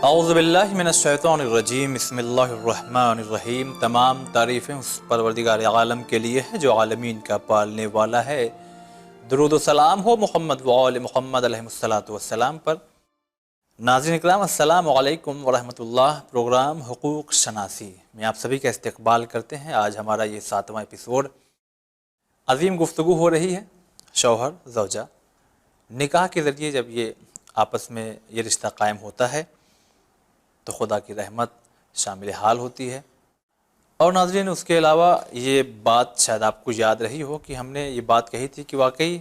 اعوذ باللہ من الشیطان الرجیم، بسم اللہ الرحمن الرحیم۔ تمام تعریفیں اس پروردگار عالم کے لیے ہے جو عالمین کا پالنے والا ہے۔ درود و سلام ہو محمد و آل محمد علیہ الصلاۃ والسلام پر۔ ناظرین اکرام، السلام علیکم ورحمۃ اللہ۔ پروگرام حقوق شناسی میں آپ سبھی کا استقبال کرتے ہیں۔ آج ہمارا یہ 7واں ایپیسوڈ۔ عظیم گفتگو ہو رہی ہے شوہر زوجہ نکاح کے ذریعے جب یہ آپس میں یہ رشتہ قائم ہوتا ہے تو خدا کی رحمت شامل حال ہوتی ہے۔ اور ناظرین، اس کے علاوہ یہ بات شاید آپ کو یاد رہی ہو کہ ہم نے یہ بات کہی تھی کہ واقعی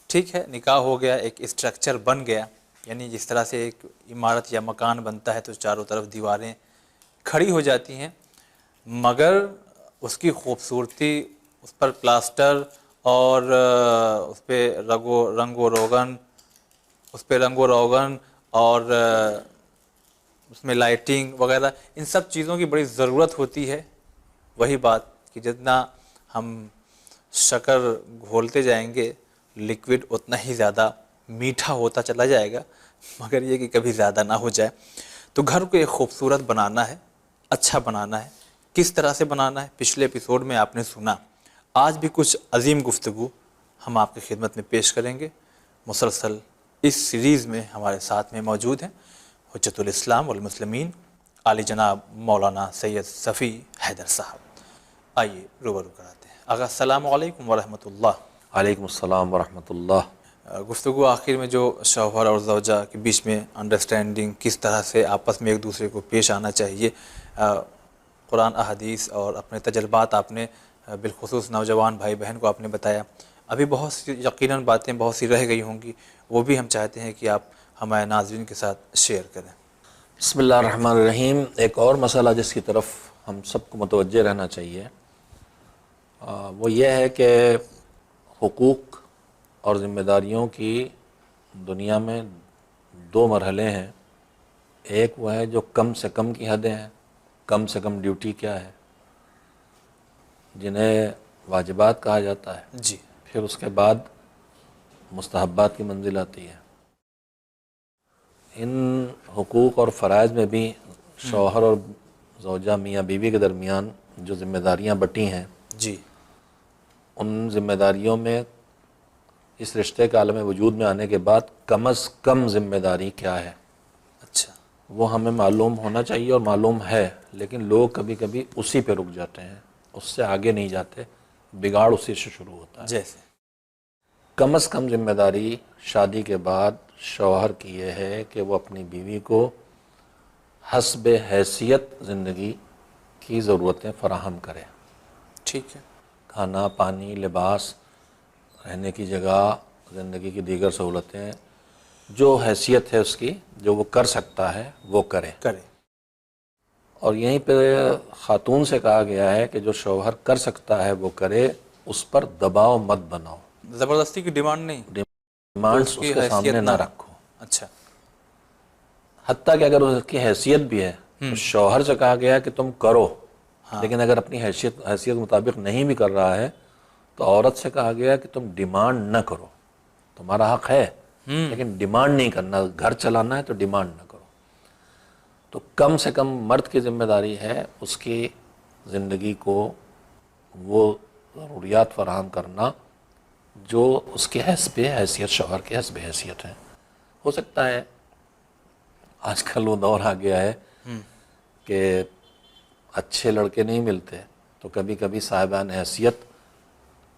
ٹھیک ہے، نکاح ہو گیا، ایک اسٹرکچر بن گیا، یعنی جس طرح سے ایک عمارت یا مکان بنتا ہے تو چاروں طرف دیواریں کھڑی ہو جاتی ہیں، مگر اس کی خوبصورتی، اس پر پلاسٹر اور اس پہ رنگ و روغن اور اس میں لائٹنگ وغیرہ، ان سب چیزوں کی بڑی ضرورت ہوتی ہے۔ وہی بات کہ جتنا ہم شکر گھولتے جائیں گے لیکوڈ اتنا ہی زیادہ میٹھا ہوتا چلا جائے گا، مگر یہ کہ کبھی زیادہ نہ ہو جائے۔ تو گھر کو ایک خوبصورت بنانا ہے، اچھا بنانا ہے۔ کس طرح سے بنانا ہے پچھلے ایپیسوڈ میں آپ نے سنا۔ آج بھی کچھ عظیم گفتگو ہم آپ کی خدمت میں پیش کریں گے۔ مسلسل اس سیریز میں ہمارے ساتھ میں موجود ہیں حجت الاسلام والمسلمین عالی جناب مولانا سید صفی حیدر صاحب۔ آئیے روبرو کراتے ہیں۔ آغا السلام علیکم ورحمۃ اللہ۔ علیکم السلام ورحمۃ اللہ۔ گفتگو آخر میں جو شوہر اور زوجہ کے بیچ میں انڈرسٹینڈنگ، کس طرح سے آپس میں ایک دوسرے کو پیش آنا چاہیے، قرآن احادیث اور اپنے تجربات آپ نے بالخصوص نوجوان بھائی بہن کو آپ نے بتایا۔ ابھی بہت سی یقیناً باتیں بہت سی رہ گئی ہوں گی، وہ بھی ہم چاہتے ہیں کہ آپ ہمارے ناظرین کے ساتھ شیئر کریں۔ بسم اللہ الرحمن الرحیم۔ ایک اور مسئلہ جس کی طرف ہم سب کو متوجہ رہنا چاہیے وہ یہ ہے کہ حقوق اور ذمہ داریوں کی دنیا میں دو مرحلے ہیں۔ ایک وہ ہے جو کم سے کم کی حدیں ہیں، کم سے کم ڈیوٹی کیا ہے، جنہیں واجبات کہا جاتا ہے۔ جی۔ پھر اس کے بعد مستحبات کی منزل آتی ہے۔ ان حقوق اور فرائض میں بھی شوہر اور زوجہ میاں بیوی کے درمیان جو ذمہ داریاں بٹی ہیں، جی، ان ذمہ داریوں میں اس رشتے کے عالم وجود میں آنے کے بعد کم از کم ذمہ داری کیا ہے، اچھا، وہ ہمیں معلوم ہونا چاہیے اور معلوم ہے، لیکن لوگ کبھی کبھی اسی پہ رک جاتے ہیں، اس سے آگے نہیں جاتے، بگاڑ اسی سے شروع ہوتا ہے۔ جیسے کم از کم ذمہ داری شادی کے بعد شوہر کی یہ ہے کہ وہ اپنی بیوی کو حسب حیثیت زندگی کی ضرورتیں فراہم کرے۔ ٹھیک ہے، کھانا، پانی، لباس، رہنے کی جگہ، زندگی کی دیگر سہولتیں، جو حیثیت ہے اس کی، جو وہ کر سکتا ہے وہ کرے۔ اور یہیں پہ خاتون سے کہا گیا ہے کہ جو شوہر کر سکتا ہے وہ کرے، اس پر دباؤ مت بناؤ، زبردستی کی ڈیمانڈ نہیں، ڈیمانڈس اس کے سامنے نہ رکھو۔ اچھا، حتیٰ کہ اگر اس کی حیثیت بھی ہے تو شوہر سے کہا گیا ہے کہ تم کرو، لیکن اگر اپنی حیثیت مطابق نہیں بھی کر رہا ہے تو عورت سے کہا گیا ہے کہ تم ڈیمانڈ نہ کرو۔ تمہارا حق ہے لیکن ڈیمانڈ نہیں کرنا، گھر چلانا ہے تو ڈیمانڈ نہ کرو۔ تو کم سے کم مرد کی ذمہ داری ہے اس کی زندگی کو وہ ضروریات فراہم کرنا جو اس کے حسب حیثیت، شوہر کے حسب حیثیت ہیں۔ ہو سکتا ہے آج کل وہ دور آ گیا ہے کہ اچھے لڑکے نہیں ملتے تو کبھی کبھی صاحبان حیثیت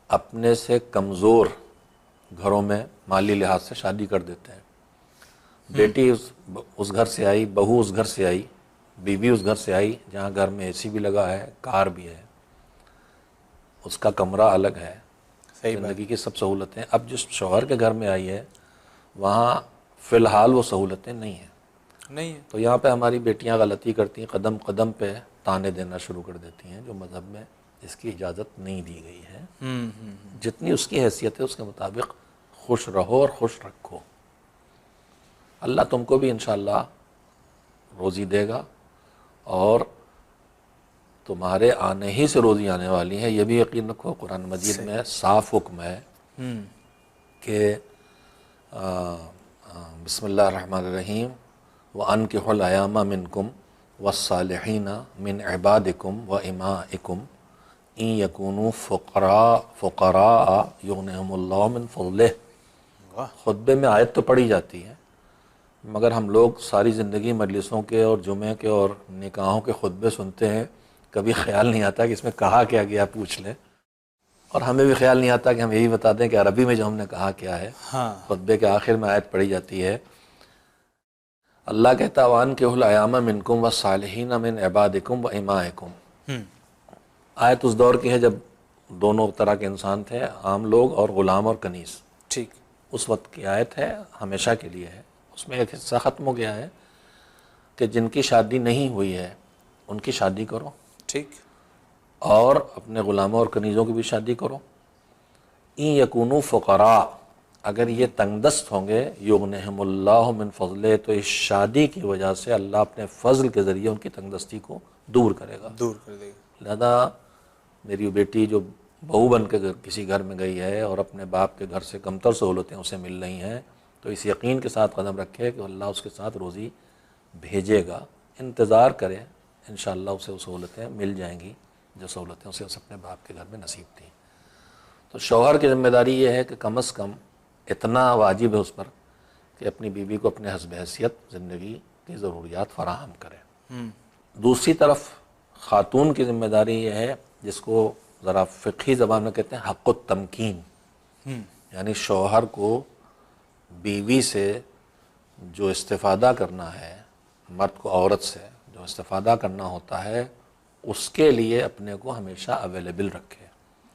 اپنے سے کمزور گھروں میں مالی لحاظ سے شادی کر دیتے ہیں۔ بیٹی اس گھر سے آئی، بہو اس گھر سے آئی، بیوی اس گھر سے آئی جہاں گھر میں اے سی بھی لگا ہے، کار بھی ہے، اس کا کمرہ الگ ہے، زندگی کی سب سہولتیں۔ اب جس شوہر کے گھر میں آئی ہے وہاں فی الحال وہ سہولتیں نہیں ہیں۔ تو یہاں پہ ہماری بیٹیاں غلطی کرتی ہیں، قدم قدم پہ تانے دینا شروع کر دیتی ہیں، جو مذہب میں اس کی اجازت نہیں دی گئی ہے۔ جتنی اس کی حیثیت ہے اس کے مطابق خوش رہو اور خوش رکھو۔ اللہ تم کو بھی انشاءاللہ روزی دے گا اور تمہارے آنے ہی سے روزی آنے والی ہے، یہ بھی یقین رکھو۔ قرآن مجید میں صاف حکم ہے کہ بسم اللہ الرحمن الرحیم وَأَنكِحُوا الْأَيَامَ مِنكُمْ وَالصَّالِحِينَ مِنْ عِبَادِكُمْ وَإِمَائِكُمْ إِن يَكُونُوا فقراء يغنهم اللہ من فضلہ۔ واہ، خطبے میں آیت تو پڑھی جاتی ہے، مگر ہم لوگ ساری زندگی مجلسوں کے اور جمعے کے اور نکاحوں کے خطبے سنتے ہیں، کبھی خیال نہیں آتا کہ اس میں کہا کیا گیا پوچھ لیں، اور ہمیں بھی خیال نہیں آتا کہ ہم یہی بتا دیں کہ عربی میں جو ہم نے کہا کیا ہے۔ ہاں، خطبے کے آخر میں آیت پڑھی جاتی ہے، اللہ کہتا وَأَنكِحُوا الْأَيَامَ مِنكُمْ وَالصَّالِحِينَ مِنْ عِبَادِكُمْ وَإِمَائِكُمْ۔ آیت اس دور کی ہے جب دونوں طرح کے انسان تھے، عام لوگ اور غلام اور کنیز۔ ٹھیک، اس وقت کی آیت ہے، ہمیشہ کے لیے ہے۔ اس میں ایک حصہ ختم ہو گیا ہے کہ جن کی شادی نہیں ہوئی ہے ان کی شادی کرو، ٹھیک، اور اپنے غلاموں اور کنیزوں کی بھی شادی کرو۔ ان یکونوا فقراء، اگر یہ تنگ دست ہوں گے، یغنہم اللہ من فضلہ، تو اس شادی کی وجہ سے اللہ اپنے فضل کے ذریعے ان کی تنگ دستی کو دور کرے گا۔ دور کر دے گا۔ لہذا میری بیٹی جو بہو بن کے کسی گھر میں گئی ہے اور اپنے باپ کے گھر سے کمتر سہولتیں اسے مل رہی ہیں، تو اس یقین کے ساتھ قدم رکھے کہ اللہ اس کے ساتھ روزی بھیجے گا، انتظار کرے، انشاءاللہ اسے وہ سہولتیں مل جائیں گی جو سہولتیں اسے اپنے باپ کے گھر میں نصیب تھیں۔ تو شوہر کی ذمہ داری یہ ہے کہ کم از کم اتنا واجب ہے اس پر کہ اپنی بیوی کو اپنے حسب حیثیت زندگی کی ضروریات فراہم کرے۔ دوسری طرف خاتون کی ذمہ داری یہ ہے، جس کو ذرا فقہی زبان میں کہتے ہیں حق التمکین، یعنی شوہر کو بیوی سے جو استفادہ کرنا ہے، مرد کو عورت سے جو استفادہ کرنا ہوتا ہے، اس کے لیے اپنے کو ہمیشہ اویلیبل رکھے۔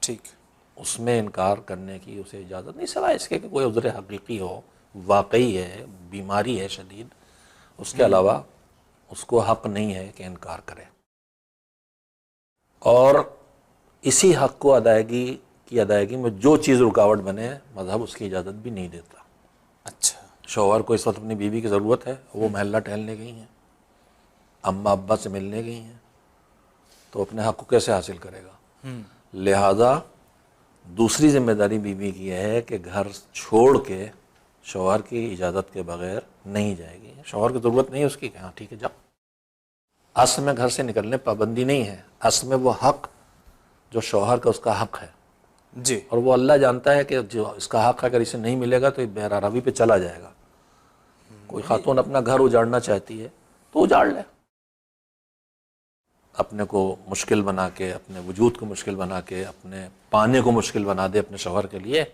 ٹھیک، اس میں انکار کرنے کی اسے اجازت نہیں، سوائے اس کے کہ کوئی عذر حقیقی ہو، واقعی ہے، بیماری ہے شدید، اس کے علاوہ اس کو حق نہیں ہے کہ انکار کرے۔ اور اسی حق کو ادائیگی میں جو چیز رکاوٹ بنے، مذہب اس کی اجازت بھی نہیں دیتا۔ اچھا، شوہر کو اس وقت اپنی بیوی کی ضرورت ہے، وہ محلہ ٹہلنے گئی ہیں، اماں ابا سے ملنے گئی ہیں، تو اپنے حق کو کیسے حاصل کرے گا؟ لہذا دوسری ذمہ داری بیوی کی ہے کہ گھر چھوڑ کے شوہر کی اجازت کے بغیر نہیں جائے گی۔ شوہر کی ضرورت نہیں ہے اس کی کہ ہاں ٹھیک ہے جاؤ، اصل میں گھر سے نکلنے پابندی نہیں ہے، اصل میں وہ حق جو شوہر کا اس کا حق ہے، جی، اور وہ اللہ جانتا ہے کہ جو اس کا حق اگر اسے نہیں ملے گا تو یہ بہرحاوی پہ چلا جائے گا۔ کوئی خاتون اپنا گھر اجاڑنا چاہتی ہے تو اجاڑ لے، اپنے کو مشکل بنا کے، اپنے وجود کو مشکل بنا کے، اپنے پانے کو مشکل بنا دے اپنے شوہر کے لیے،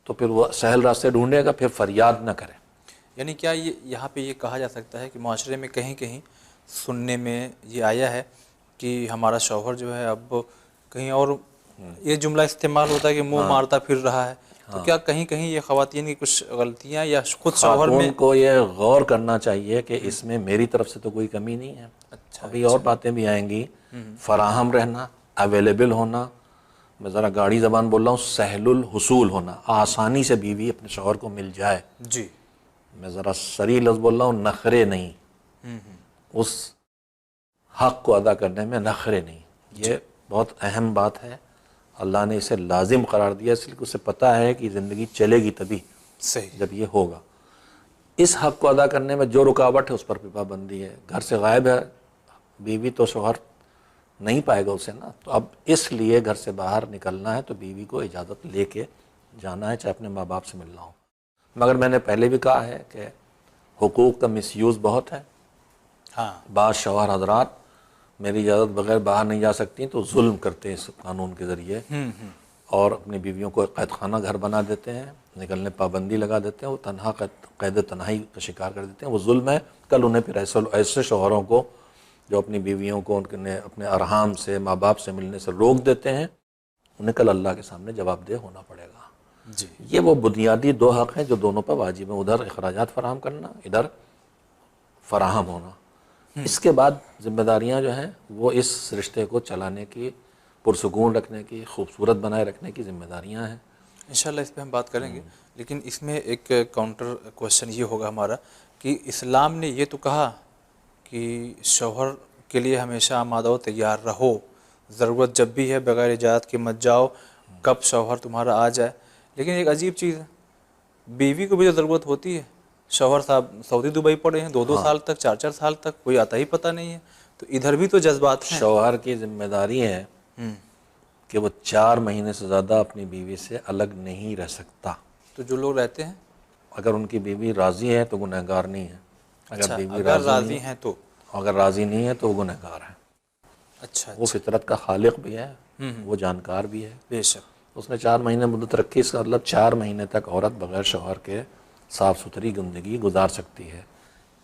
تو پھر وہ سہل راستے ڈھونڈے گا، پھر فریاد نہ کرے۔ یعنی کیا یہاں پہ یہ کہا جا سکتا ہے کہ معاشرے میں کہیں کہیں سننے میں یہ آیا ہے کہ ہمارا شوہر جو ہے اب کہیں اور یہ جملہ استعمال ہوتا ہے کہ منہ مارتا پھر رہا ہے، تو کیا کہیں کہیں یہ خواتین کی کچھ غلطیاں یا خود شوہر میں؟ خاتون کو یہ غور کرنا چاہیے کہ اس میں میری طرف سے تو کوئی کمی نہیں ہے۔ اچھا، ابھی اور باتیں بھی آئیں گی، فراہم رہنا، اویلیبل ہونا، میں ذرا گاڑی زبان بول رہا ہوں، سہل الحصول ہونا، آسانی سے بیوی اپنے شوہر کو مل جائے۔ جی، میں ذرا صریح لفظ بول رہا ہوں، نخرے نہیں، اس حق کو ادا کرنے میں نخرے نہیں، یہ بہت اہم بات ہے۔ اللہ نے اسے لازم قرار دیا، اس لیے کہ اسے پتہ ہے کہ زندگی چلے گی تبھی صحیح، جب یہ ہوگا۔ اس حق کو ادا کرنے میں جو رکاوٹ ہے اس پر بھی پابندی ہے۔ گھر سے غائب ہے بیوی تو شوہر نہیں پائے گا اسے نا، تو اب اس لیے گھر سے باہر نکلنا ہے تو بیوی کو اجازت لے کے جانا ہے، چاہے اپنے ماں باپ سے ملنا ہو۔ مگر میں نے پہلے بھی کہا ہے کہ حقوق کا مس یوز بہت ہے۔ ہاں، بعض شوہر حضرات میری اجازت بغیر باہر نہیں جا سکتی تو ظلم کرتے ہیں اس قانون کے ذریعے، اور اپنی بیویوں کو قید خانہ گھر بنا دیتے ہیں، نکلنے پابندی لگا دیتے ہیں، وہ تنہا قید تنہائی کا شکار کر دیتے ہیں۔ وہ ظلم ہے۔ کل انہیں پھر ایسے شوہروں کو جو اپنی بیویوں کو اپنے ارحام سے، ماں باپ سے ملنے سے روک دیتے ہیں، انہیں کل اللہ کے سامنے جواب دہ ہونا پڑے گا۔ جی، یہ وہ بنیادی دو حق ہیں جو دونوں پر واجب ہیں، ادھر اخراجات فراہم کرنا، ادھر فراہم ہونا۔ اس کے بعد ذمہ داریاں جو ہیں وہ اس رشتے کو چلانے کی، پرسکون رکھنے کی، خوبصورت بنائے رکھنے کی ذمہ داریاں ہیں۔ انشاءاللہ اس پہ ہم بات کریں گے، لیکن اس میں ایک کاؤنٹر کوشچن یہ ہوگا ہمارا کہ اسلام نے یہ تو کہا کہ شوہر کے لیے ہمیشہ آمادہ و تیار رہو، ضرورت جب بھی ہے بغیر اجازت کے مت جاؤ، کب شوہر تمہارا آ جائے، لیکن ایک عجیب چیز ہے، بیوی کو بھی تو ضرورت ہوتی ہے شوہر صاحب سعودی دبئی پڑے ہیں 2-2 سال تک 4-4 سال تک کوئی آتا ہی پتہ نہیں ہے، تو ادھر بھی تو جذبات ہیں۔ شوہر کی ذمہ داری ہے کہ وہ 4 مہینے سے زیادہ اپنی بیوی سے الگ نہیں رہ سکتا۔ تو جو لوگ رہتے ہیں اگر ان کی بیوی راضی ہے تو گنہگار نہیں ہے، اچھا بیوی اگر نہیں راضی ہے، ہیں تو اگر راضی نہیں ہے تو وہ گنہگار ہے۔ اچھا وہ فطرت کا خالق بھی ہے، وہ جانکار بھی ہے۔ بے شک۔ اس نے 4 مہینے مدت رکھی، اس کا مطلب 4 مہینے تک عورت بغیر شوہر کے صاف ستھری زندگی گزار سکتی ہے۔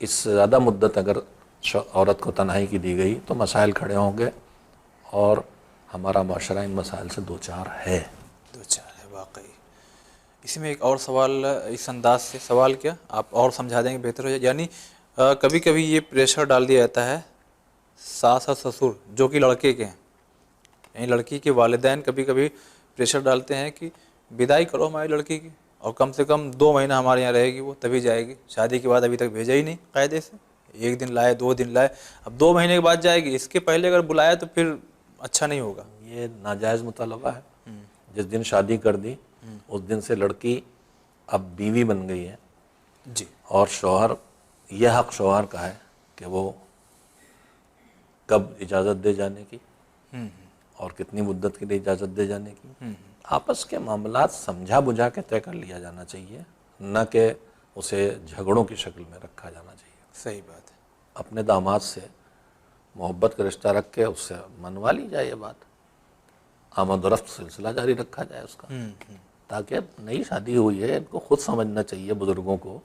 اس سے زیادہ مدت اگر عورت کو تنہائی کی دی گئی تو مسائل کھڑے ہوں گے، اور ہمارا معاشرہ ان مسائل سے دوچار ہے۔ دوچار ہے واقعی۔ اسی میں ایک اور سوال، اس انداز سے سوال کیا آپ اور سمجھا دیں گے بہتر ہو جائے، یعنی کبھی کبھی یہ پریشر ڈال دیا جاتا ہے ساس اور سسر جو کہ لڑکے کے ہیں، یعنی لڑکی کے والدین کبھی کبھی پریشر ڈالتے ہیں کہ بدائی کرو ہماری لڑکی کی، اور کم سے کم 2 مہینہ ہمارے یہاں رہے گی وہ تبھی جائے گی، شادی کے بعد ابھی تک بھیجا ہی نہیں قاعدے سے، 1 دن لائے 2 دن لائے، اب 2 مہینے کے بعد جائے گی، اس کے پہلے اگر بلایا تو پھر اچھا نہیں ہوگا۔ یہ ناجائز مطالبہ ہے۔ جس دن شادی کر دی اس دن سے لڑکی اب بیوی بن گئی ہے، جی اور شوہر، یہ حق شوہر کا ہے کہ وہ کب اجازت دے جانے کی اور کتنی مدت کے لیے اجازت دے جانے کی۔ آپس کے معاملات سمجھا بجھا کے طے کر لیا جانا چاہیے، نہ کہ اسے جھگڑوں کی شکل میں رکھا جانا چاہیے۔ صحیح بات ہے۔ اپنے داماد سے محبت کا رشتہ رکھ کے اس سے منوا لی جائے، یہ بات آمد و رفت سلسلہ جاری رکھا جائے اس کا، تاکہ نئی شادی ہوئی ہے، ان کو خود سمجھنا چاہیے بزرگوں کو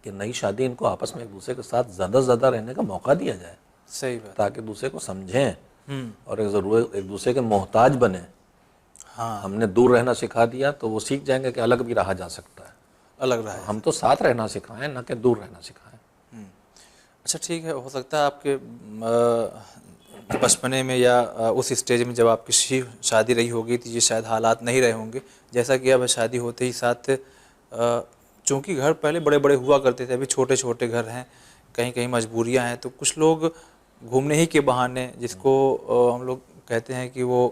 کہ نئی شادی ان کو آپس میں ایک دوسرے کے ساتھ زیادہ سے زیادہ رہنے کا موقع دیا جائے، صحیح بات۔ تاکہ دوسرے کو سمجھیں اور ایک دوسرے کے محتاج بنیں۔ ہاں ہم نے دور رہنا سکھا دیا تو وہ سیکھ جائیں گے کہ الگ بھی رہا جا سکتا ہے۔ الگ رہا ہے۔ ہم تو ساتھ رہنا سکھائیں، نہ کہ دور رہنا سکھائیں۔ اچھا ٹھیک ہے، ہو سکتا ہے آپ کے بچپنے میں یا اس اسٹیج میں جب آپ کی شادی رہی ہوگی تو یہ شاید حالات نہیں رہے ہوں گے، جیسا کہ اب شادی ہوتے ہی ساتھ چونکہ گھر پہلے بڑے بڑے ہوا کرتے تھے، ابھی چھوٹے چھوٹے گھر ہیں، کہیں کہیں مجبوریاں ہیں، تو کچھ لوگ گھومنے ہی کے بہانے، جس کو ہم لوگ کہتے ہیں کہ وہ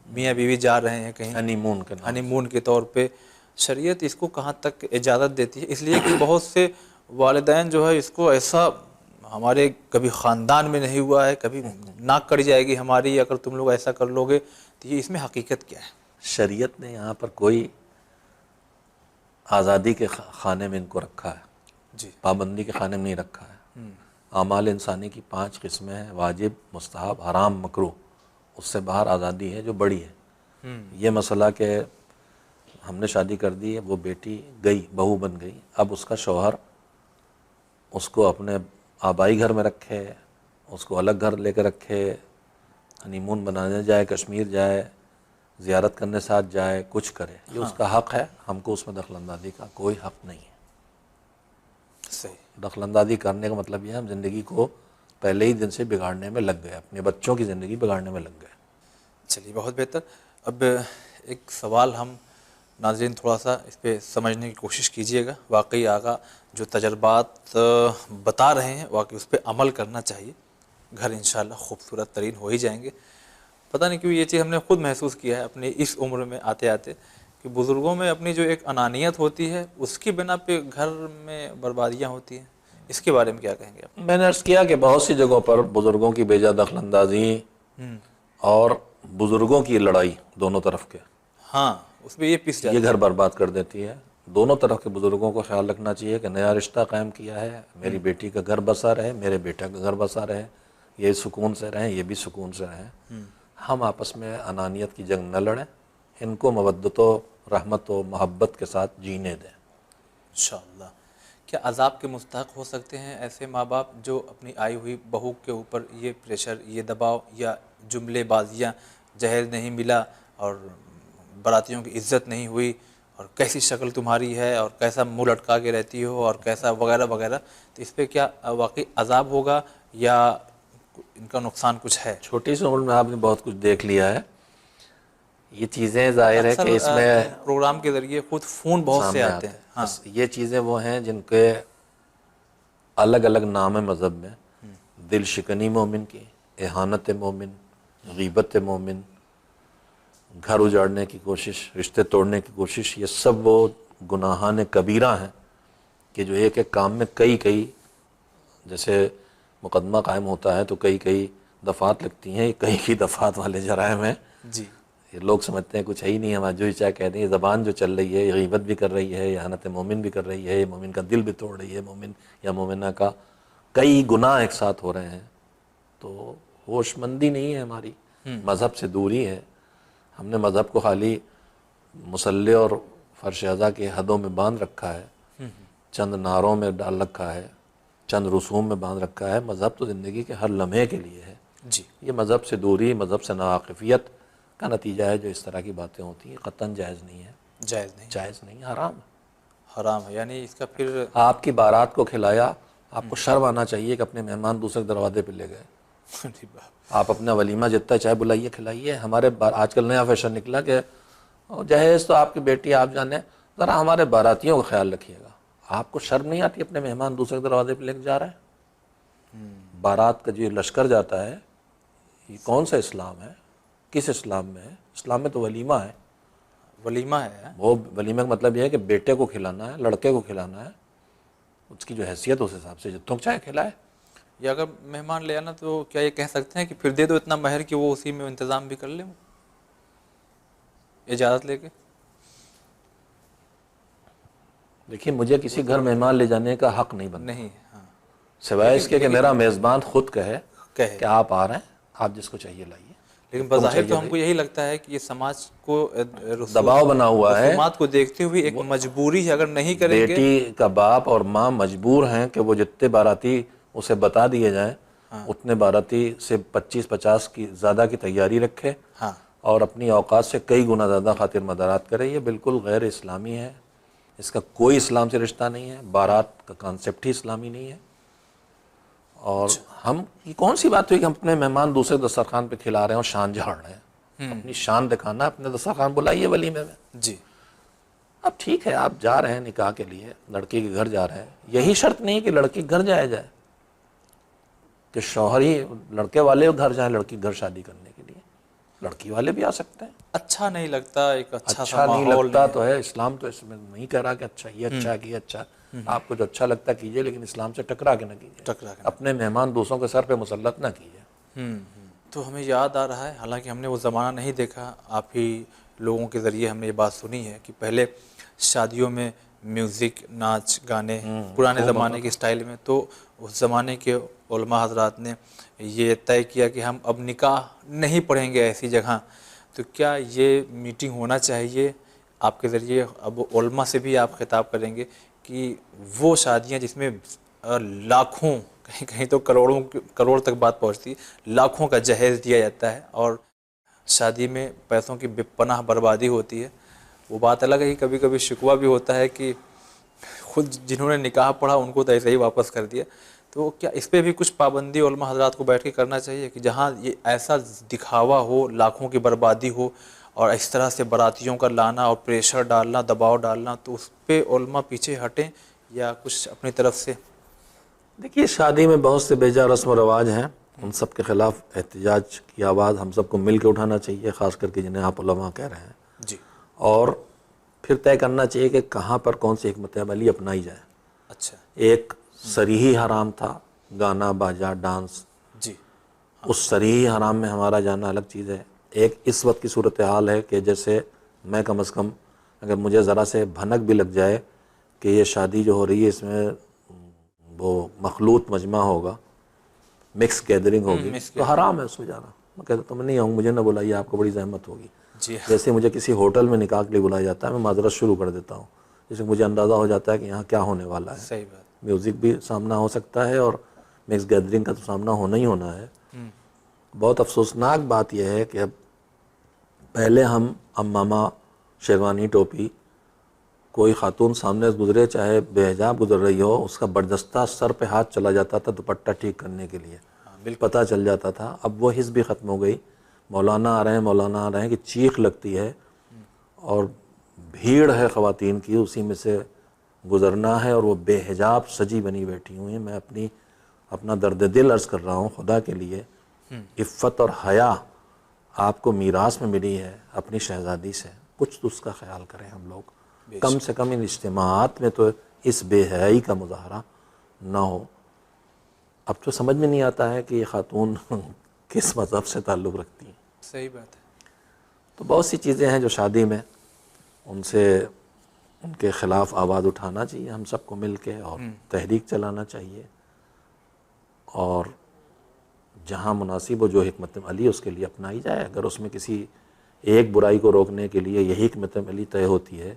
میاں بیوی جا رہے ہیں کہیں ہنی مون کے نام ہنی مون کے طور پہ، شریعت اس کو کہاں تک اجازت دیتی ہے؟ اس لیے کہ بہت سے والدین جو ہے اس کو ایسا، ہمارے کبھی خاندان میں نہیں ہوا ہے، کبھی ناک کڑی جائے گی ہماری اگر تم لوگ ایسا کر لو گے، تو یہ اس میں حقیقت کیا ہے؟ شریعت نے یہاں پر کوئی آزادی کے خانے میں ان کو رکھا ہے، جی پابندی کے خانے میں نہیں رکھا ہے۔ اعمال انسانی کی 5 قسمیں ہیں: واجب، مستحب، حرام، مکروہ۔ اس سے باہر آزادی ہے جو بڑی ہے۔ یہ مسئلہ کہ ہم نے شادی کر دی ہے، وہ بیٹی گئی، بہو بن گئی، اب اس کا شوہر اس کو اپنے آبائی گھر میں رکھے، اس کو الگ گھر لے کے رکھے، ہنی مون بنانے جائے، کشمیر جائے، زیارت کرنے ساتھ جائے، کچھ کرے، یہ اس کا حق ہے، ہم کو اس میں دخل اندازی کا کوئی حق نہیں ہے۔ صحیح۔ دخل اندازی کرنے کا مطلب یہ ہے ہم زندگی کو پہلے ہی دن سے بگاڑنے میں لگ گئے، اپنے بچوں کی زندگی بگاڑنے میں لگ گئے۔ چلیے بہت بہتر۔ اب ایک سوال ہم ناظرین تھوڑا سا اس پہ سمجھنے کی کوشش کیجئے گا، واقعی آقا جو تجربات بتا رہے ہیں واقعی اس پہ عمل کرنا چاہیے، گھر انشاءاللہ خوبصورت ترین ہو ہی جائیں گے۔ پتہ نہیں کیوں یہ چیز ہم نے خود محسوس کیا ہے اپنی اس عمر میں آتے آتے کہ بزرگوں میں اپنی جو ایک انانیت ہوتی ہے اس کی بنا پہ گھر میں بربادیاں ہوتی ہیں، اس کے بارے میں کیا کہیں گے آپ؟ میں نے عرض کیا کہ بہت سی جگہوں پر بزرگوں کی بے جا دخل اندازی اور بزرگوں کی لڑائی دونوں طرف کے، ہاں اس میں یہ پیس جاتا یہ گھر برباد کر دیتی ہے۔ دونوں طرف کے بزرگوں کو خیال رکھنا چاہیے کہ نیا رشتہ قائم کیا ہے، میری بیٹی کا گھر بسا رہے، میرے بیٹا کا گھر بسا رہے، یہ سکون سے رہیں، یہ بھی سکون سے رہیں۔ ہم آپس میں انانیت کی جنگ نہ لڑیں، ان کو مودت و رحمت و محبت کے ساتھ جینے دیں۔ انشاءاللہ۔ کیا عذاب کے مستحق ہو سکتے ہیں ایسے ماں باپ جو اپنی آئی ہوئی بہو کے اوپر یہ پریشر، یہ دباؤ یا جملے بازیاں، جہیز نہیں ملا اور براتیوں کی عزت نہیں ہوئی اور کیسی شکل تمہاری ہے اور کیسا منہ لٹکا کے رہتی ہو اور کیسا وغیرہ وغیرہ، تو اس پہ کیا واقعی عذاب ہوگا یا ان کا نقصان کچھ ہے؟ چھوٹی سی عمر میں آپ نے بہت کچھ دیکھ لیا ہے، یہ چیزیں ظاہر ہے کہ اس میں پروگرام کے ذریعے خود فون بہت سے سامنے آتے ہیں۔ ہاں بس یہ چیزیں وہ ہیں جن کے الگ الگ نام مذہب میں: دل شکنی مومن کی، اہانت مومن، غیبت مومن، گھر اجاڑنے کی کوشش، رشتے توڑنے کی کوشش، یہ سب وہ گناہان کبیرہ ہیں کہ جو ایک ایک کام میں کئی جیسے مقدمہ قائم ہوتا ہے تو کئی دفعات لگتی ہیں، کئی دفعات والے جرائم ہیں. جی یہ لوگ سمجھتے ہیں کچھ ہے ہی نہیں، ہمارا جو چاہے کہہ دیں. یہ زبان جو چل رہی ہے، یہ غیبت بھی کر رہی ہے، اہانت مومن بھی کر رہی ہے، یہ مومن کا دل بھی توڑ رہی ہے، مومن یا مومنہ کا کئی گناہ ایک ساتھ ہو رہے ہیں. تو ہوش مندی نہیں ہے ہماری، مذہب سے دوری ہے. ہم نے مذہب کو خالی مصلی اور فرش ازا کے حدوں میں باندھ رکھا ہے، چند نعروں میں ڈال رکھا ہے، چند رسوم میں باندھ رکھا ہے. مذہب تو زندگی کے ہر لمحے کے لیے ہے. جی یہ مذہب سے دوری، مذہب سے ناواقفیت کا نتیجہ ہے جو اس طرح کی باتیں ہوتی ہیں. قطعاً جائز نہیں ہے، جائز نہیں، حرام ہے. حرام ہے. یعنی اس کا پھر آپ کی بارات کو کھلایا، آپ کو شرم آنا چاہیے کہ اپنے مہمان دوسرے دروازے پہ لے گئے. آپ اپنا ولیمہ جتنا چاہے بلائیے کھلائیے. ہمارے آج کل نیا فیشن نکلا کہ جہیز تو آپ کی بیٹی آپ جانے، ذرا ہمارے باراتیوں کا خیال رکھیے گا. آپ کو شرم نہیں آتی اپنے مہمان دوسرے دروازے پہ لے کے جا رہے ہیں؟ بارات کا جو لشکر جاتا ہے، یہ کون سا اسلام ہے؟ کس اسلام میں ہے؟ اسلام میں تو ولیمہ ہے. ولیمہ ہے. وہ ولیمہ کا مطلب یہ ہے کہ بیٹے کو کھلانا ہے، لڑکے کو کھلانا ہے. اس کی جو حیثیت اس حساب سے جتوں چاہے کھلائے. یا اگر مہمان لے آنا تو کیا یہ کہہ سکتے ہیں کہ پھر دے دو اتنا مہر کہ وہ اسی میں انتظام بھی کر لیں، اجازت لے کے؟ دیکھیے مجھے کسی گھر مہمان لے جانے کا حق نہیں بنتا، نہیں. ہاں سوائے اس کے کہ میرا میزبان خود کہے کہے. کہ آپ آ رہے ہیں، آپ جس کو چاہیے لائیے. لیکن بظاہر تو ہم کو یہی لگتا ہے کہ یہ سماج کو دباؤ بنا ہوا ہے. رسومات کو دیکھتے ہوئے ایک مجبوری ہے، اگر نہیں کریں گے. بیٹی کا باپ اور ماں مجبور ہیں کہ وہ جتنے باراتی اسے بتا دیے جائیں اتنے باراتی سے 25-50 کی زیادہ کی تیاری رکھے ہاں اور اپنی اوقات سے کئی گنا زیادہ خاطر مدارات کرے. یہ بالکل غیر اسلامی ہے، اس کا کوئی اسلام سے رشتہ نہیں ہے. بارات کا کانسیپٹ ہی اسلامی نہیں ہے. اور ہم یہ کون سی بات ہوئی کہ ہم اپنے مہمان دوسرے دسترخوان پہ کھلا رہے ہیں اور شان جھاڑ رہے ہیں؟ اپنی شان دکھانا، اپنے دسترخوان بلائیے ولیمے میں. جی اب ٹھیک ہے آپ جا رہے ہیں نکاح کے لیے، لڑکی کے گھر جا رہے ہیں، یہی شرط نہیں کہ لڑکی کے گھر جایا جائے، کہ شوہر ہی لڑکے والے گھر جائیں لڑکی گھر شادی کرنے کے لیے. لڑکی والے بھی آ سکتے ہیں. اچھا نہیں لگتا، ایک اچھا سا نہیں ماحول لگتا تو ہے. اسلام تو اس میں نہیں کہہ رہا کہ اچھا یہ اچھا ہے کہ یہ اچھا. آپ کو جو اچھا لگتا ہے کیجئے، لیکن اسلام سے ٹکرا کے نہ کیجئے. اپنے مہمان دوسروں کے سر پہ مسلط نہ کیجئے. تو ہمیں یاد آ رہا ہے، حالانکہ ہم نے وہ زمانہ نہیں دیکھا، آپ ہی لوگوں کے ذریعے ہم نے یہ بات سنی ہے کہ پہلے شادیوں میں میوزک، ناچ گانے پرانے زمانے کے اسٹائل میں. تو اس زمانے کے علماء حضرات نے یہ طے کیا کہ ہم اب نکاح نہیں پڑھیں گے ایسی جگہ. تو کیا یہ میٹنگ ہونا چاہیے آپ کے ذریعے؟ اب علماء سے بھی آپ خطاب کریں گے کہ وہ شادیاں جس میں لاکھوں، کہیں کہیں تو کروڑ تک بات پہنچتی ہے، لاکھوں کا جہیز دیا جاتا ہے اور شادی میں پیسوں کی بے پناہ بربادی ہوتی ہے. وہ بات الگ ہے، کبھی کبھی شکوہ بھی ہوتا ہے کہ خود جنہوں نے نکاح پڑھا ان کو تو ایسے ہی واپس کر دیا. تو کیا اس پہ بھی کچھ پابندی علماء حضرات کو بیٹھ کے کرنا چاہیے کہ جہاں یہ ایسا دکھاوا ہو، لاکھوں کی بربادی ہو اور اس طرح سے براتیوں کا لانا اور پریشر ڈالنا، دباؤ ڈالنا، تو اس پہ علماء پیچھے ہٹیں یا کچھ اپنی طرف سے؟ دیکھیے شادی میں بہت سے بیجا رسم و رواج ہیں، ان سب کے خلاف احتجاج کی آواز ہم سب کو مل کے اٹھانا چاہیے، خاص کر کے جنہیں آپ علماء کہہ رہے ہیں. جی. اور پھر طے کرنا چاہیے کہ کہاں پر کون سی حکمت عملی اپنائی جائے. اچھا. ایک صریحی حرام تھا، گانا باجا ڈانس. جی. اس صریحی حرام میں ہمارا جانا الگ چیز ہے. ایک اس وقت کی صورتحال ہے کہ جیسے میں کم از کم اگر مجھے ذرا سے بھنک بھی لگ جائے کہ یہ شادی جو ہو رہی ہے اس میں وہ مخلوط مجمع ہوگا، مکس گیدرنگ ہوگی، تو حرام ہے اس میں جانا. میں کہتا تم نہیں آؤں، مجھے نہ بلائیے، آپ کو بڑی زحمت ہوگی. جی. جیسے مجھے کسی ہوٹل میں نکاح کے لیے بلایا جاتا ہے میں معذرت شروع کر دیتا ہوں، جیسے مجھے اندازہ ہو جاتا ہے کہ یہاں کیا ہونے والا ہے. صحیح بات. میوزک بھی سامنا ہو سکتا ہے اور مکس گیدرنگ کا تو سامنا ہونا ہی ہونا ہے. بہت افسوسناک بات یہ ہے کہ اب پہلے ہم امامہ، شیروانی، ٹوپی، کوئی خاتون سامنے سے گزرے چاہے بے حجاب گزر رہی ہو، اس کا بردستہ سر پہ ہاتھ چلا جاتا تھا دوپٹہ ٹھیک کرنے کے لیے، پتہ چل جاتا تھا. اب وہ حس بھی ختم ہو گئی. مولانا آ رہے ہیں، مولانا آ رہے ہیں کہ چیخ لگتی ہے اور بھیڑ ہے خواتین کی، اسی میں سے گزرنا ہے اور وہ بے حجاب سجی بنی بیٹھی ہوئی ہیں. میں اپنا درد دل عرض کر رہا ہوں خدا کے لیے، عفت اور حیا آپ کو میراث میں ملی ہے اپنی شہزادی سے، کچھ تو اس کا خیال کریں. ہم لوگ کم سے کم ان اجتماعات میں تو اس بے حیائی کا مظاہرہ نہ ہو۔ اب تو سمجھ میں نہیں آتا ہے کہ یہ خاتون کس مذہب سے تعلق رکھتی ہیں۔ صحیح بات ہے۔ تو بہت سی چیزیں ہیں جو شادی میں ان سے ان کے خلاف آواز اٹھانا چاہیے ہم سب کو مل کے، اور تحریک چلانا چاہیے، اور جہاں مناسب ہو جو حکمت علی اس کے لیے اپنائی جائے۔ اگر اس میں کسی ایک برائی کو روکنے کے لیے یہی حکمت علی طے ہوتی ہے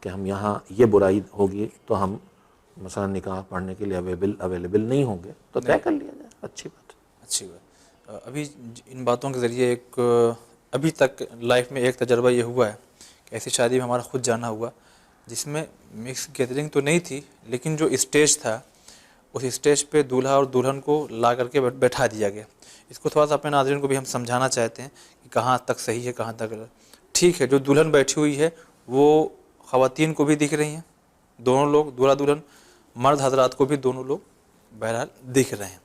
کہ ہم یہاں یہ برائی ہوگی تو ہم مثلا نکاح پڑھنے کے لیے اویلیبل نہیں ہوں گے، تو طے کر لیا جائے، اچھی بات ہے۔ اچھی بات۔ ابھی ان باتوں کے ذریعے ایک ابھی تک لائف میں ایک تجربہ یہ ہوا ہے کہ ایسی شادی میں ہمارا خود جانا ہوا جس میں مکس گیدرنگ تو نہیں تھی، لیکن جو اسٹیج تھا اس اسٹیج پہ دولہا اور دلہن کو لا کر کے بیٹھا دیا گیا۔ اس کو تھوڑا سا اپنے ناظرین کو بھی ہم سمجھانا چاہتے ہیں کہ کہاں تک صحیح ہے کہاں تک غلط۔ ٹھیک ہے، جو دلہن بیٹھی ہوئی ہے وہ خواتین کو بھی دکھ رہی ہیں، دونوں لوگ دولہا دلہن مرد حضرات کو بھی دونوں لوگ بہرحال دکھ رہے ہیں۔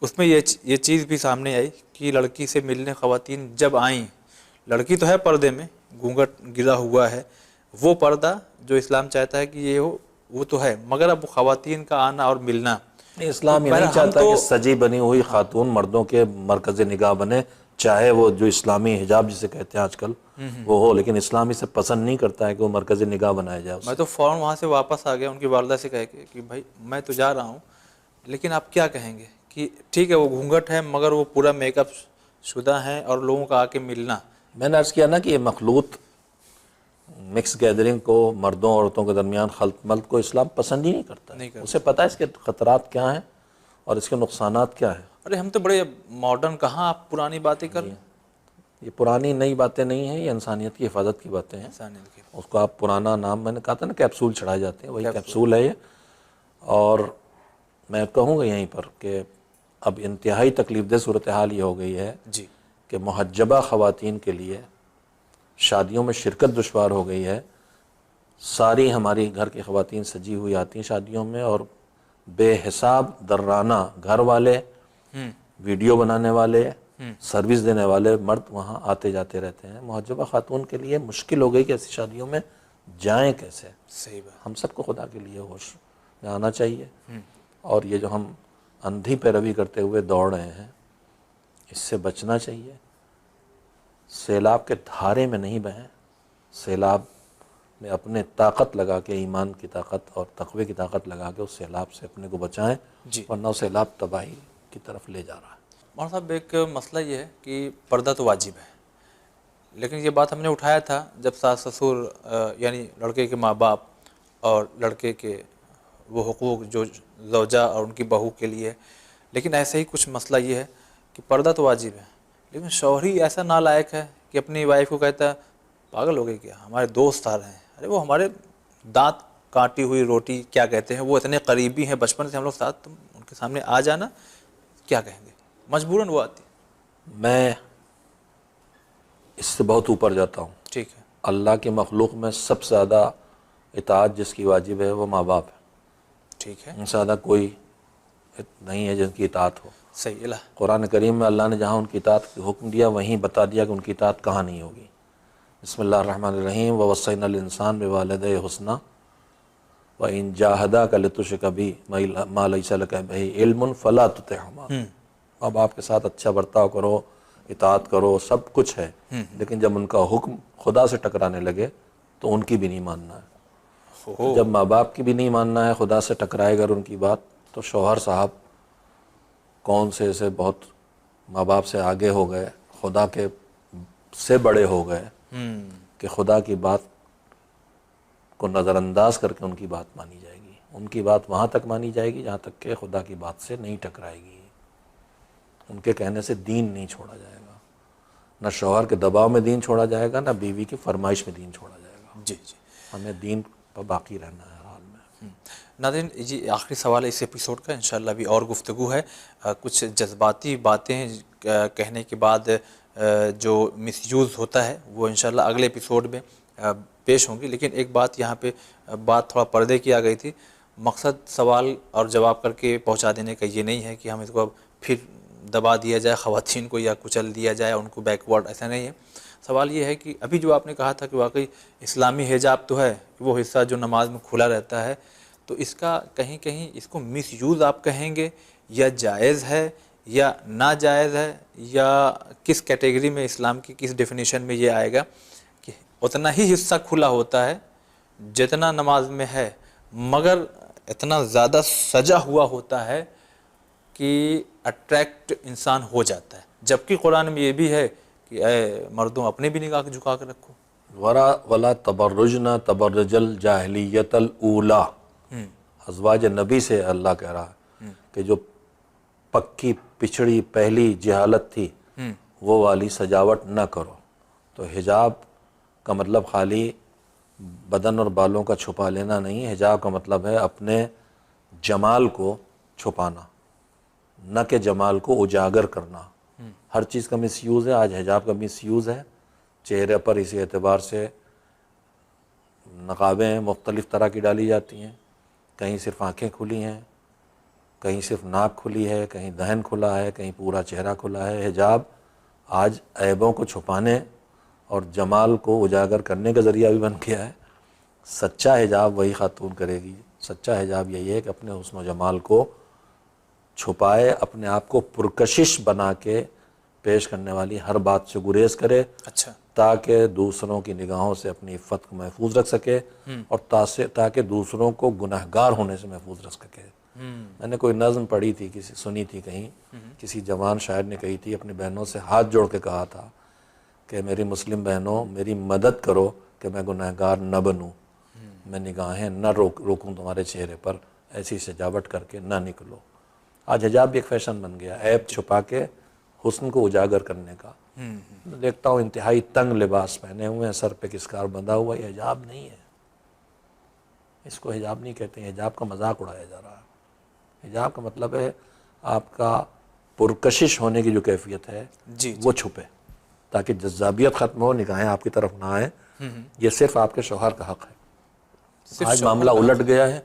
اس میں یہ چیز بھی سامنے آئی کہ لڑکی سے ملنے خواتین جب آئیں، لڑکی تو ہے پردے میں، گھونگھٹ گرا ہوا ہے، وہ پردہ جو اسلام چاہتا ہے کہ یہ ہو وہ تو ہے، مگر اب خواتین کا آنا اور ملنا، اسلام یہ نہیں چاہتا کہ سجی بنی ہوئی خاتون مردوں کے مرکز نگاہ بنے، چاہے وہ جو اسلامی حجاب جسے کہتے ہیں آج کل وہ ہو، لیکن اسلام اسے پسند نہیں کرتا ہے کہ وہ مرکز نگاہ بنایا جائے۔ میں تو فوراً وہاں سے واپس آ گیا ان کی والدہ سے کہہ کے کہ بھائی میں تو جا رہا ہوں، لیکن آپ کیا کہیں گے کہ ٹھیک ہے وہ گھونگھٹ ہے مگر وہ پورا میک اپ شدہ ہیں اور لوگوں کا آ کے ملنا۔ میں نے عرض کیا نا کہ یہ مخلوط مکس گیدرنگ کو مردوں عورتوں کے درمیان خلط ملط کو اسلام پسند ہی نہیں کرتا ہے، اسے پتہ ہے اس کے خطرات کیا ہیں اور اس کے نقصانات کیا ہیں۔ ارے ہم تو بڑے ماڈرن، کہاں آپ پرانی باتیں کر رہے ہیں؟ یہ پرانی نئی باتیں نہیں ہیں، یہ انسانیت کی حفاظت کی باتیں ہیں۔ اس کو آپ پرانا نام، میں نے کہا تھا نا کیپسول چڑھائے جاتے ہیں، وہی کیپسول ہے یہ۔ اور میں کہوں گا یہیں پر کہ اب انتہائی تکلیف دہ صورتحال یہ ہو گئی ہے جی کہ محجبہ خواتین کے لیے شادیوں میں شرکت دشوار ہو گئی ہے۔ ساری ہماری گھر کی خواتین سجی ہوئی آتی ہیں شادیوں میں، اور بے حساب درانہ گھر والے، ویڈیو بنانے والے، سروس دینے والے مرد وہاں آتے جاتے رہتے ہیں۔ محجبہ خاتون کے لیے مشکل ہو گئی کہ ایسی شادیوں میں جائیں کیسے۔ صحیح بات۔ ہم سب کو خدا کے لیے ہوش میں آنا چاہیے، اور یہ جو ہم اندھی پیروی کرتے ہوئے دوڑ رہے ہیں اس سے بچنا چاہیے۔ سیلاب کے دھارے میں نہیں بہیں، سیلاب میں اپنے طاقت لگا کے، ایمان کی طاقت اور تقوی کی طاقت لگا کے اس سیلاب سے اپنے کو بچائیں، ورنہ وہ سیلاب تباہی کی طرف لے جا رہا ہے۔ مولانا صاحب ایک مسئلہ یہ ہے کہ پردہ تو واجب ہے، لیکن یہ بات ہم نے اٹھایا تھا جب ساس سسر یعنی لڑکے کے ماں باپ اور لڑکے کے وہ حقوق جو زوجہ اور ان کی بہو کے لیے، لیکن ایسے ہی کچھ مسئلہ یہ ہے کہ پردہ تو واجب ہے، لیکن شوہر ہی ایسا نالائق ہے کہ اپنی وائف کو کہتا ہے پاگل ہو گئے کیا، ہمارے دوست آ رہے ہیں، ارے وہ ہمارے دانت کاٹی ہوئی روٹی کیا کہتے ہیں، وہ اتنے قریبی ہیں بچپن سے ہم لوگ ساتھ، تم ان کے سامنے آ جانا، کیا کہیں گے؟ مجبوراً وہ آتی۔ میں اس سے بہت اوپر جاتا ہوں۔ ٹھیک ہے۔ اللہ کی مخلوق میں سب سے زیادہ اطاعت جس کی واجب ہے وہ ماں باپ ہے۔ ٹھیک ہے۔ ان سے زیادہ کوئی نہیں ہے جن کی اطاعت ہو۔ صحیح۔ اللہ قرآن کریم میں اللہ نے جہاں ان کی اطاعت کا حکم دیا وہیں بتا دیا کہ ان کی اطاعت کہاں نہیں ہوگی۔ بسم اللہ الرحمن الرحیم، وَوَصَّيْنَا الْإِنسَانَ بِوَالِدَيْهِ حُسْنًا وَإِنْ جَاهَدَاكَ لِتُشْرِكَ بِي مَا لَيْسَ لَكَ بِهِ عِلْمٌ فَلَا تُطِعْهُمَا۔ ماں باپ کے ساتھ اچھا برتاؤ کرو، اطاعت کرو، سب کچھ ہے، لیکن جب ان کا حکم خدا سے ٹکرانے لگے تو ان کی بھی نہیں ماننا ہے۔ تو جب ماں باپ کی بھی نہیں ماننا ہے، خدا سے ٹکرائے اگر ان کی بات، تو شوہر صاحب کون سے ایسے بہت ماں باپ سے آگے ہو گئے، خدا کے سے بڑے ہو گئے کہ خدا کی بات کو نظر انداز کر کے ان کی بات مانی جائے گی۔ ان کی بات وہاں تک مانی جائے گی جہاں تک کہ خدا کی بات سے نہیں ٹکرائے گی۔ ان کے کہنے سے دین نہیں چھوڑا جائے گا، نہ شوہر کے دباؤ میں دین چھوڑا جائے گا، نہ بیوی کی فرمائش میں دین چھوڑا جائے گا۔ جی جی، ہمیں دین پر باقی رہنا ہے ہر حال میں۔ ناظرین جی آخری سوال ہے اس ایپیسوڈ کا، انشاءاللہ ابھی اور گفتگو ہے، کچھ جذباتی باتیں کہنے کے بعد جو مس یوز ہوتا ہے وہ انشاءاللہ اگلے ایپیسوڈ میں پیش ہوں گی، لیکن ایک بات یہاں پہ بات تھوڑا پردے کی آ گئی تھی۔ مقصد سوال اور جواب کر کے پہنچا دینے کا یہ نہیں ہے کہ ہم اس کو اب پھر دبا دیا جائے خواتین کو یا کچل دیا جائے ان کو بیکورڈ، ایسا نہیں ہے۔ سوال یہ ہے کہ ابھی جو آپ نے کہا تھا کہ واقعی اسلامی حجاب تو ہے وہ حصہ جو نماز میں کھلا رہتا ہے، تو اس کا کہیں کہیں اس کو مس یوز آپ کہیں گے یا جائز ہے یا ناجائز ہے یا کس کیٹیگری میں اسلام کی کس ڈیفینیشن میں یہ آئے گا کہ اتنا ہی حصہ کھلا ہوتا ہے جتنا نماز میں ہے مگر اتنا زیادہ سجا ہوا ہوتا ہے کہ اٹریکٹ انسان ہو جاتا ہے، جبکہ قرآن میں یہ بھی ہے کہ اے مردوں اپنے بھی نگاہ جھکا کے رکھو. ولا تبرجنا تبرج الجاہلیت الاولی، ازواج نبی سے اللہ کہہ رہا ہے کہ جو پکی پچھڑی پہلی جہالت تھی وہ والی سجاوٹ نہ کرو. تو حجاب کا مطلب خالی بدن اور بالوں کا چھپا لینا نہیں، حجاب کا مطلب ہے اپنے جمال کو چھپانا، نہ کہ جمال کو اجاگر کرنا. ہر چیز کا مس یوز ہے، آج حجاب کا مس یوز ہے. چہرے پر اسی اعتبار سے نقابیں مختلف طرح کی ڈالی جاتی ہیں، کہیں صرف آنکھیں کھلی ہیں، کہیں صرف ناک کھلی ہے، کہیں دہن کھلا ہے، کہیں پورا چہرہ کھلا ہے. حجاب آج عیبوں کو چھپانے اور جمال کو اجاگر کرنے کا ذریعہ بھی بن گیا ہے. سچا حجاب وہی خاتون کرے گی. سچا حجاب یہی ہے کہ اپنے حسن و جمال کو چھپائے، اپنے آپ کو پرکشش بنا کے پیش کرنے والی ہر بات سے گریز کرے، اچھا، تاکہ دوسروں کی نگاہوں سے اپنی عفت کو محفوظ رکھ سکے اور تاکہ دوسروں کو گنہگار ہونے سے محفوظ رکھ سکے. میں نے کوئی نظم پڑھی تھی، سنی تھی کہیں، کسی جوان شاعر نے کہی تھی، اپنی بہنوں سے ہاتھ جوڑ کے کہا تھا کہ میری مسلم بہنوں میری مدد کرو کہ میں گنہگار نہ بنوں، میں نگاہیں نہ روکوں تمہارے چہرے پر، ایسی سجاوٹ کر کے نہ نکلو. آج حجاب بھی ایک فیشن بن گیا، عیب چھپا کے حسن کو اجاگر کرنے کا. دیکھتا ہوں انتہائی تنگ لباس پہنے ہوئے ہیں، سر پہ کسکار بندھا ہوا، یہ حجاب نہیں ہے، اس کو حجاب نہیں کہتے ہیں. حجاب کا مذاق اڑایا جا رہا ہے. حجاب کا مطلب ہے آپ کا پرکشش ہونے کی جو کیفیت ہے وہ چھپے، تاکہ جذابیت ختم ہو، نگاہیں آپ کی طرف نہ آئیں. یہ صرف آپ کے شوہر کا حق ہے. آج معاملہ الٹ گیا ہے.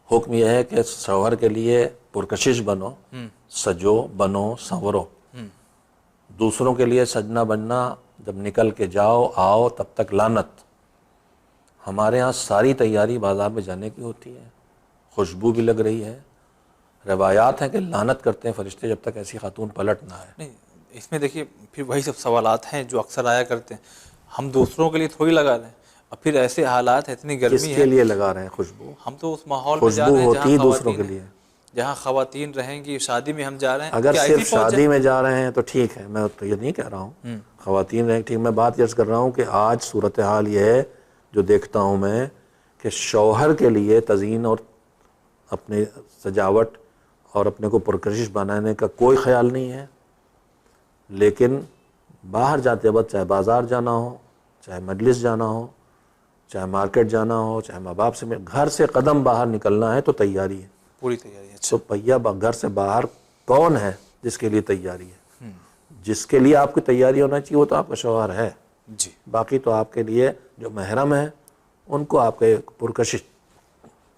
حکم یہ ہے کہ شوہر کے لیے پرکشش بنو، سجو بنو سنورو. دوسروں کے لیے سجنا بننا، جب نکل کے جاؤ آؤ تب تک لعنت. ہمارے ہاں ساری تیاری بازار میں جانے کی ہوتی ہے، خوشبو بھی لگ رہی ہے. روایات ہیں کہ لعنت کرتے ہیں فرشتے جب تک ایسی خاتون پلٹ نہ آئے. نہیں اس میں دیکھیے پھر وہی سب سوالات ہیں جو اکثر آیا کرتے ہیں. ہم دوسروں کے لیے تھوڑی لگا رہے ہیں، اور پھر ایسے حالات ہیں، اتنی کس گرمی کے ہے، لیے لگا رہے ہیں خوشبو؟ ہم تو اس ماحول میں جا خوشبو رہے ہیں ہوتی ہی دوسروں کے لیے. جہاں خواتین رہیں گی، شادی میں ہم جا رہے ہیں. اگر کیا صرف ایسی پہنچ شادی میں جا رہے ہیں تو ٹھیک ہے، میں تو یہ نہیں کہہ رہا ہوں خواتین رہیں ٹھیک. میں بات یہ کر رہا ہوں کہ آج صورتحال یہ ہے جو دیکھتا ہوں میں کہ شوہر کے لیے تزئین اور اپنے سجاوٹ اور اپنے کو پرکشش بنانے کا کوئی خیال نہیں ہے، لیکن باہر جاتے وقت چاہے بازار جانا ہو، چاہے مجلس جانا ہو، چاہے مارکیٹ جانا ہو، چاہے ماں باپ سے گھر سے قدم باہر نکلنا ہے تو تیاری ہے، پوری تیاری ہے. تو پہیا گھر سے باہر کون ہے جس کے لیے تیاری ہے؟ جس کے لیے آپ کی تیاری ہونا چاہیے وہ تو آپ کا شوہر ہے. جی، باقی تو آپ کے لیے جو محرم ہیں ان کو آپ کے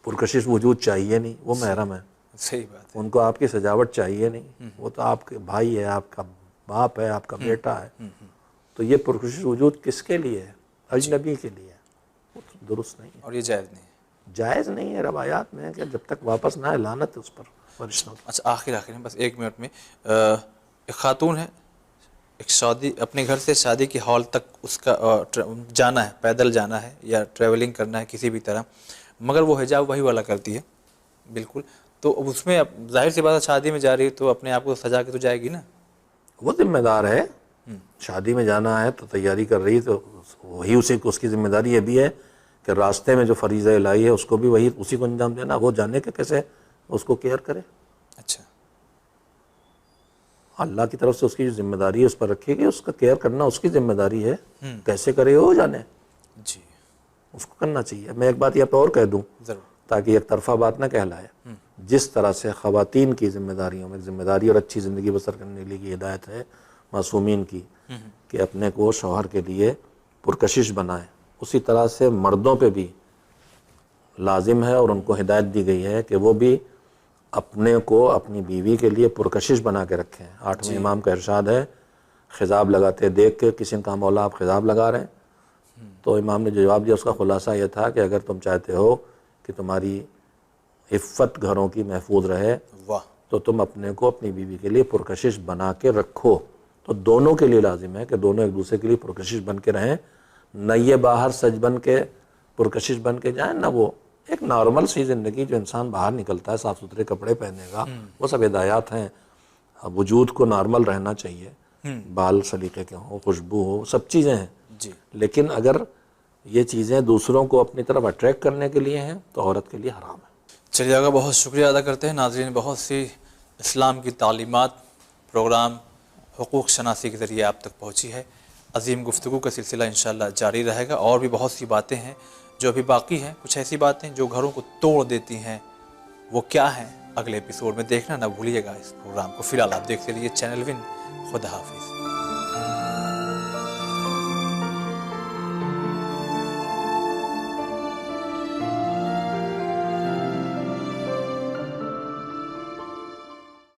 پرکشش وجود چاہیے نہیں، وہ محرم ہے. صحیح بات ہے. ان کو آپ کی سجاوٹ چاہیے نہیں، وہ تو آپ کے بھائی ہے، آپ کا باپ ہے، آپ کا بیٹا ہے. تو یہ پرکشش وجود کس کے لیے ہے؟ اجنبی کے لیے. وہ تو درست نہیں ہے، اور یہ جائز نہیں ہے. جائز نہیں ہے. روایات میں ہے کہ جب تک واپس نہ آئے لعنت ہے اس پر فرشتوں کی. اچھا آخر میں بس 1 منٹ میں، ایک خاتون ہے، ایک شادی اپنے گھر سے شادی کی ہال تک اس کا جانا ہے، پیدل جانا ہے یا ٹریولنگ کرنا ہے کسی بھی طرح، مگر وہ حجاب وہی والا کرتی ہے بالکل. تو اس میں ظاہر سی بات ہے شادی میں جا رہی ہے تو اپنے آپ کو سجا کے تو جائے گی نا. وہ ذمہ دار ہے. شادی میں جانا ہے تو تیاری کر رہی ہے تو وہی اس کی ذمہ داری یہ بھی ہے کہ راستے میں جو فریضہ الہی ہے اس کو بھی اسی کو انجام دینا. وہ جانے کے کیسے اس کو کیئر کرے. اچھا، اللہ کی طرف سے اس کی جو ذمہ داری ہے اس پر رکھے گی، اس کا کیئر کرنا اس کی ذمہ داری ہے. کیسے کرے وہ جانے، جی اس کو کرنا چاہیے. میں ایک بات یہاں پہ اور کہہ دوں ضرور. تاکہ ایک طرفہ بات نہ کہلائے. جس طرح سے خواتین کی ذمہ داریوں میں ذمہ داری اور اچھی زندگی بسر کرنے کے لیے ہدایت ہے معصومین کی کہ اپنے کو شوہر کے لیے پرکشش بنائیں، اسی طرح سے مردوں پہ بھی لازم ہے اور ان کو ہدایت دی گئی ہے کہ وہ بھی اپنے کو اپنی بیوی کے لیے پرکشش بنا کے رکھیں. 8ویں امام کا ارشاد ہے، خضاب لگاتے دیکھ کے کسی نے کہا مولا آپ خضاب لگا رہے ہیں، تو امام نے جو جواب دیا اس کا خلاصہ یہ تھا کہ اگر تم چاہتے ہو کہ تمہاری عفت گھروں کی محفوظ رہے واہ، تو تم اپنے کو اپنی بیوی کے لیے پرکشش بنا کے رکھو. تو دونوں کے لیے لازم ہے کہ دونوں ایک دوسرے کے لیے پرکشش بن کے رہیں. نہ یہ باہر سج بن کے پرکشش بن کے جائیں، نہ وہ ایک نارمل سی زندگی جو انسان باہر نکلتا ہے صاف ستھرے کپڑے پہنے گا، وہ سب ہدایات ہیں. وجود کو نارمل رہنا چاہیے، بال سلیقے کے ہوں، خوشبو ہو، سب چیزیں ہیں. جی لیکن اگر یہ چیزیں دوسروں کو اپنی طرف اٹریکٹ کرنے کے لیے ہیں تو عورت کے لیے حرام ہے. چلیے آقا، بہت شکریہ ادا کرتے ہیں. ناظرین، بہت سی اسلام کی تعلیمات پروگرام حقوق شناسی کے ذریعے آپ تک پہنچی ہے. عظیم گفتگو کا سلسلہ انشاءاللہ جاری رہے گا، اور بھی بہت سی باتیں ہیں جو ابھی باقی ہیں. کچھ ایسی باتیں جو گھروں کو توڑ دیتی ہیں، وہ کیا ہیں؟ اگلے ایپیسوڈ میں دیکھنا نہ بھولیے گا اس پروگرام کو. فی الحال آپ دیکھتے رہیے چینل ون. خدا حافظ.